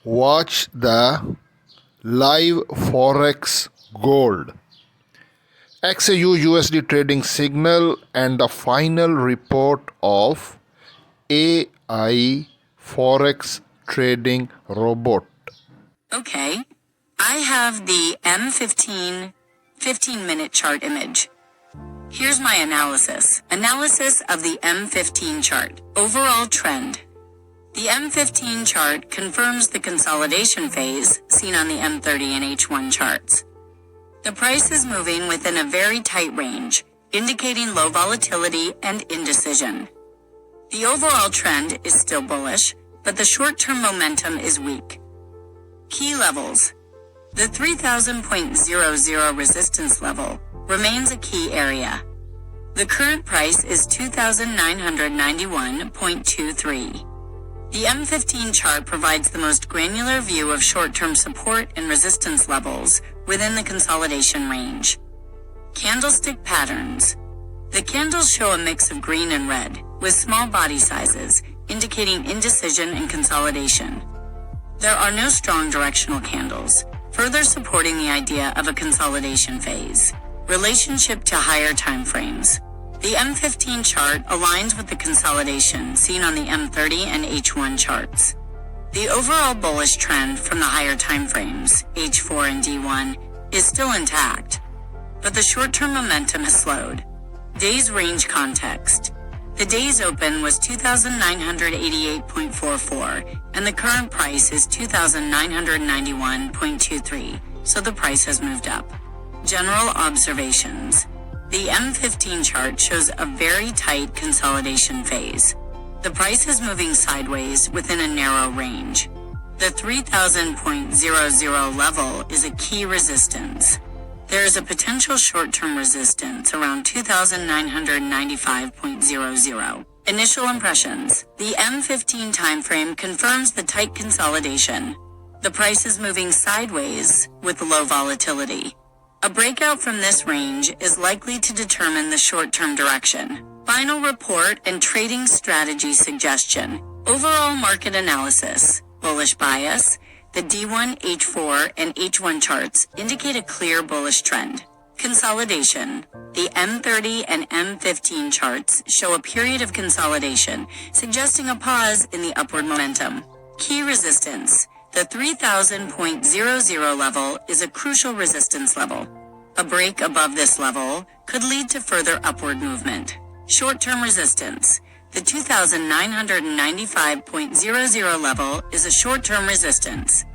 Watch the live Forex Gold XAUSD trading signal and the final report of AI Forex trading robot. Okay, I have the M15 15-minute chart image. Here's my analysis. Analysis of the M15 chart. Overall trend. The M15 chart confirms the consolidation phase seen on the M30 and H1 charts. The price is moving within a very tight range, indicating low volatility and indecision. The overall trend is still bullish, but the short-term momentum is weak. Key levels. The 3000.00 resistance level remains a key area. The current price is 2991.23. The M15 chart provides the most granular view of short-term support and resistance levels within the consolidation range. Candlestick patterns. The candles show a mix of green and red, with small body sizes, indicating indecision and consolidation. There are no strong directional candles, further supporting the idea of a consolidation phase. Relationship to higher time frames. The M15 chart aligns with the consolidation seen on the M30 and H1 charts. The overall bullish trend from the higher time frames, H4 and D1, is still intact, but the short-term momentum has slowed. Days range context. The day's open was 2,988.44, and the current price is 2,991.23, so the price has moved up. General observations. The M15 chart shows a very tight consolidation phase. The price is moving sideways within a narrow range. The 3000.00 level is a key resistance. There is a potential short-term resistance around 2995.00. Initial impressions. The M15 timeframe confirms the tight consolidation. The price is moving sideways with low volatility. A breakout from this range is likely to determine the short-term direction. Final report and trading strategy suggestion. Overall market analysis. Bullish bias. The D1, H4, and H1 charts indicate a clear bullish trend. Consolidation. The M30 and M15 charts show a period of consolidation, suggesting a pause in the upward momentum. Key resistance. The 3000.00 level is a crucial resistance level. A break above this level could lead to further upward movement. Short-term resistance. The 2995.00 level is a short-term resistance.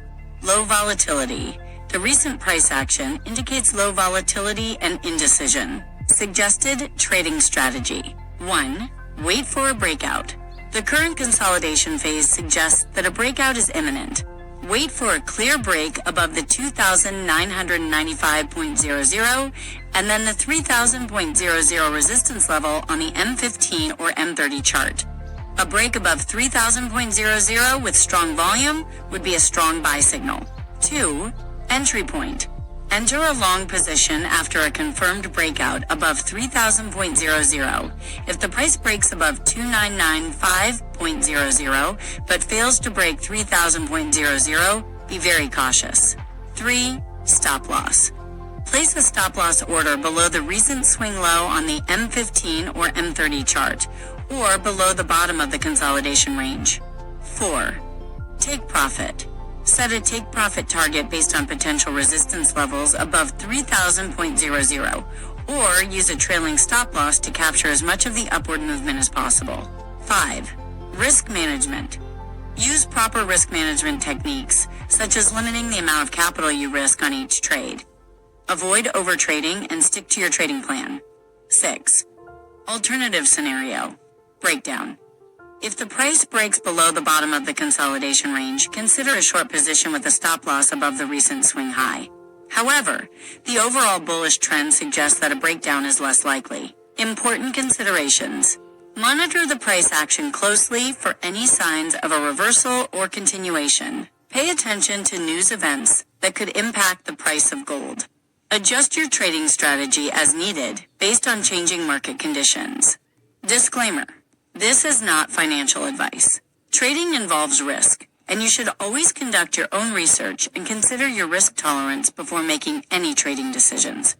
Low volatility. The recent price action indicates low volatility and indecision. Suggested trading strategy. 1. Wait for a breakout. The current consolidation phase suggests that a breakout is imminent. Wait for a clear break above the 2995.00 and then the 3000.00 resistance level on the M15 or M30 chart. A break above 3000.00 with strong volume would be a strong buy signal. 2. Entry point. Enter a long position after a confirmed breakout above 3000.00. If the price breaks above 2995.00 but fails to break 3000.00, be very cautious. 3. Stop loss. Place a stop loss order below the recent swing low on the M15 or M30 chart, or below the bottom of the consolidation range. 4. Take profit. Set a take profit target based on potential resistance levels above 3000.00, or use a trailing stop loss to capture as much of the upward movement as possible. 5. Risk management. Use proper risk management techniques, such as limiting the amount of capital you risk on each trade. Avoid overtrading and stick to your trading plan. 6. Alternative scenario. Breakdown. If the price breaks below the bottom of the consolidation range, consider a short position with a stop loss above the recent swing high. However, the overall bullish trend suggests that a breakdown is less likely. Important considerations. Monitor the price action closely for any signs of a reversal or continuation. Pay attention to news events that could impact the price of gold. Adjust your trading strategy as needed based on changing market conditions. Disclaimer. This is not financial advice. Trading involves risk, and you should always conduct your own research and consider your risk tolerance before making any trading decisions.